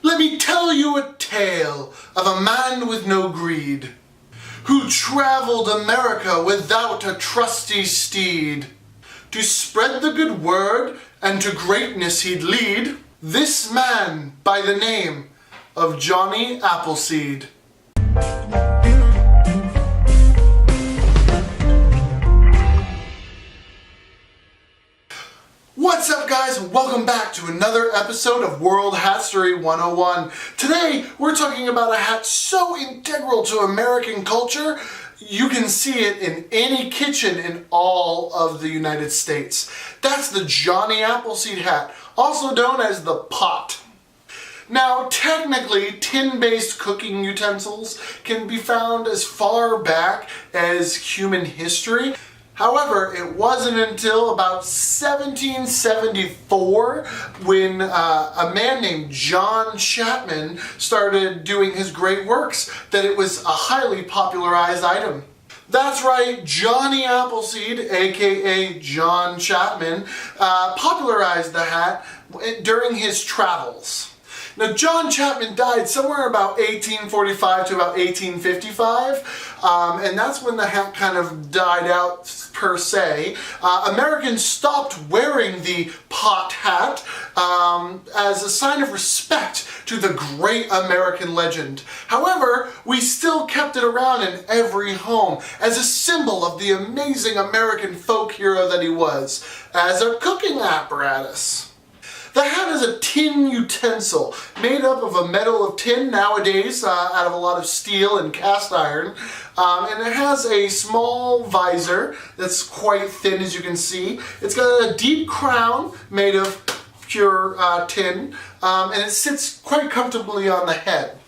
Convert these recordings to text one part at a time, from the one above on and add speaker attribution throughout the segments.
Speaker 1: Let me tell you a tale of a man with no greed, who traveled America without a trusty steed. To spread the good word and to greatness he'd lead, this man by the name of Johnny Appleseed. What's up, guys? Welcome back to another episode of World Hatstory 101. Today, we're talking about a hat so integral to American culture, you can see it in any kitchen in all of the United States. That's the Johnny Appleseed hat, also known as the pot. Now, technically, tin-based cooking utensils can be found as far back as human history. However, it wasn't until about 1774 when a man named John Chapman started doing his great works that it was a highly popularized item. That's right, Johnny Appleseed, aka John Chapman, popularized the hat during his travels. Now, John Chapman died somewhere about 1845 to about 1855, and that's when the hat kind of died out per se. Americans stopped wearing the pot hat as a sign of respect to the great American legend. However, we still kept it around in every home as a symbol of the amazing American folk hero that he was, as a cooking apparatus. The hat is a tin utensil made up of a metal of tin nowadays out of a lot of steel and cast iron, and it has a small visor that's quite thin, as you can see. It's got a deep crown made of pure tin, and it sits quite comfortably on the head.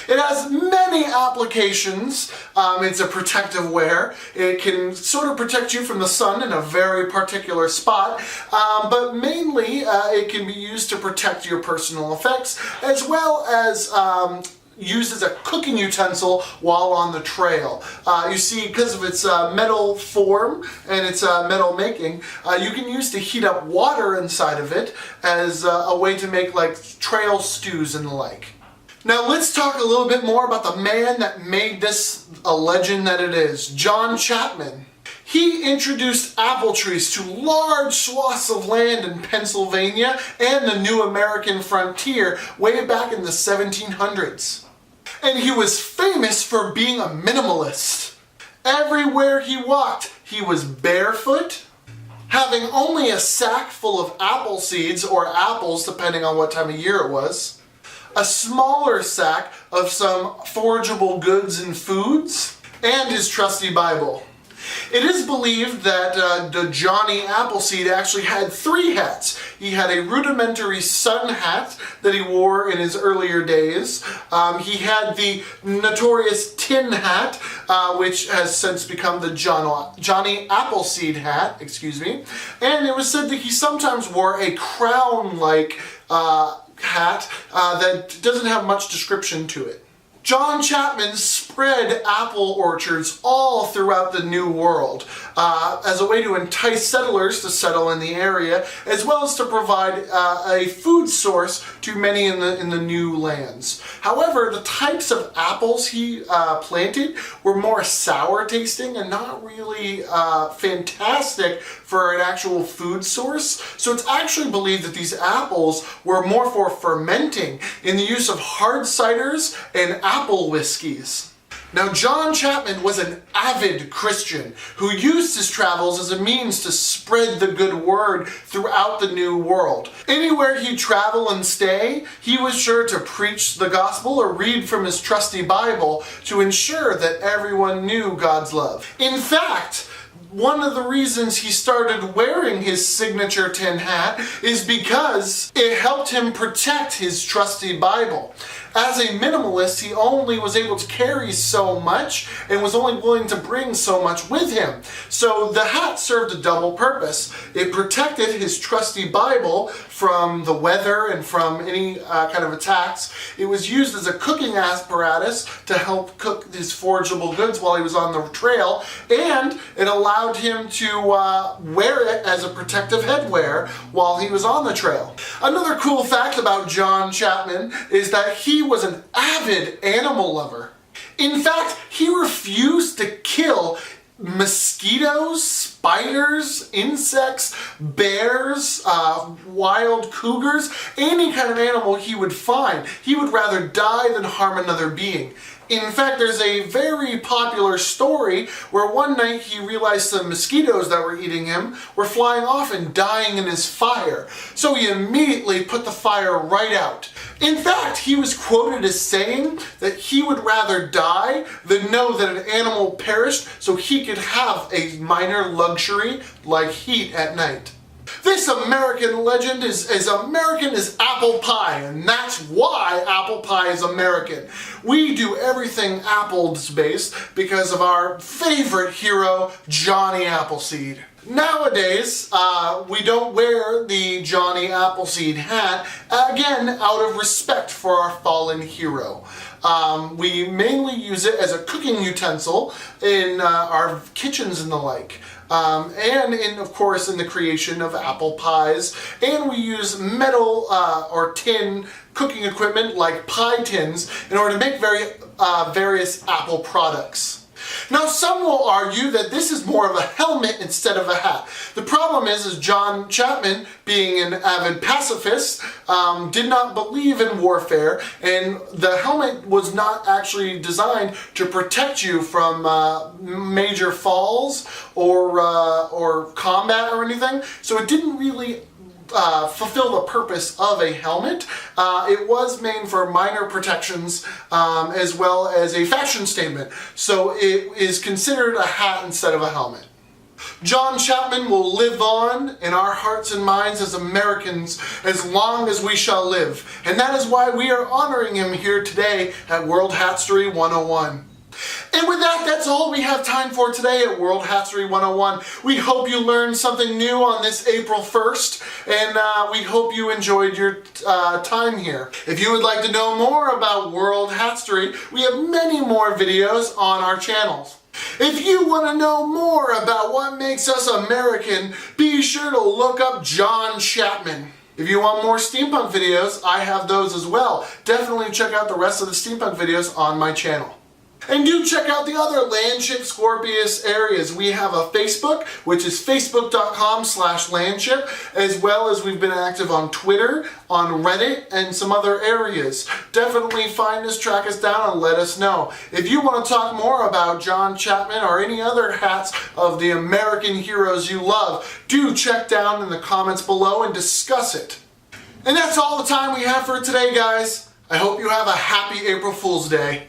Speaker 1: It has many applications. It's a protective wear. It can sort of protect you from the sun in a very particular spot, but mainly it can be used to protect your personal effects, as well as used as a cooking utensil while on the trail. You see, because of its metal form and its metal making, you can use to heat up water inside of it as a way to make like trail stews and the like. Now let's talk a little bit more about the man that made this a legend that it is, John Chapman. He introduced apple trees to large swaths of land in Pennsylvania and the new American frontier way back in the 1700s. And he was famous for being a minimalist. Everywhere he walked, he was barefoot, having only a sack full of apple seeds or apples depending on what time of year it was, a smaller sack of some forageable goods and foods, and his trusty Bible. It is believed that the Johnny Appleseed actually had three hats. He had a rudimentary sun hat that he wore in his earlier days. He had the notorious tin hat, which has since become the Johnny Appleseed hat, and it was said that he sometimes wore a crown-like hat that doesn't have much description to it. John Chapman spread apple orchards all throughout the New World as a way to entice settlers to settle in the area, as well as to provide a food source to many in the new lands. However, the types of apples he planted were more sour tasting and not really fantastic for an actual food source. So it's actually believed that these apples were more for fermenting in the use of hard ciders and apple whiskeys. Now, John Chapman was an avid Christian who used his travels as a means to spread the good word throughout the New World. Anywhere he'd travel and stay, he was sure to preach the gospel or read from his trusty Bible to ensure that everyone knew God's love. In fact, one of the reasons he started wearing his signature tin hat is because it helped him protect his trusty Bible. As a minimalist, he only was able to carry so much and was only willing to bring so much with him. So the hat served a double purpose. It protected his trusty Bible from the weather and from any kind of attacks. It was used as a cooking apparatus to help cook these forageable goods while he was on the trail, and it allowed him to wear it as a protective headwear while he was on the trail. Another cool fact about John Chapman is that he was an avid animal lover. In fact, he refused to kill mosquitoes, spiders, insects, bears, wild cougars, any kind of animal he would find. He would rather die than harm another being. In fact, there's a very popular story where one night he realized some mosquitoes that were eating him were flying off and dying in his fire. So he immediately put the fire right out. In fact, he was quoted as saying that he would rather die than know that an animal perished so he could have a minor luxury like heat at night. This American legend is as American as apple pie, and that's why apple pie is American. We do everything apples based because of our favorite hero, Johnny Appleseed. Nowadays, we don't wear the Johnny Appleseed hat, again, out of respect for our fallen hero. We mainly use it as a cooking utensil in our kitchens and the like. And of course in the creation of apple pies, and we use metal or tin cooking equipment like pie tins in order to make various apple products. Now, some will argue that this is more of a helmet instead of a hat. The problem is John Chapman, being an avid pacifist, did not believe in warfare, and the helmet was not actually designed to protect you from major falls or combat or anything. So it didn't really fulfill the purpose of a helmet. It was made for minor protections as well as a fashion statement. So it is considered a hat instead of a helmet. John Chapman will live on in our hearts and minds as Americans as long as we shall live. And that is why we are honoring him here today at World Hatstory 101. And with that, that's all we have time for today at World Hatstory 101. We hope you learned something new on this April 1st, and we hope you enjoyed your time here. If you would like to know more about World Hatstory, we have many more videos on our channels. If you want to know more about what makes us American, be sure to look up John Chapman. If you want more steampunk videos, I have those as well. Definitely check out the rest of the steampunk videos on my channel. And do check out the other Landship Scorpius areas. We have a Facebook, which is facebook.com/landship, as well as we've been active on Twitter, on Reddit, and some other areas. Definitely find us, track us down, and let us know. If you want to talk more about John Chapman or any other hats of the American heroes you love, do check down in the comments below and discuss it. And that's all the time we have for today, guys. I hope you have a happy April Fool's Day.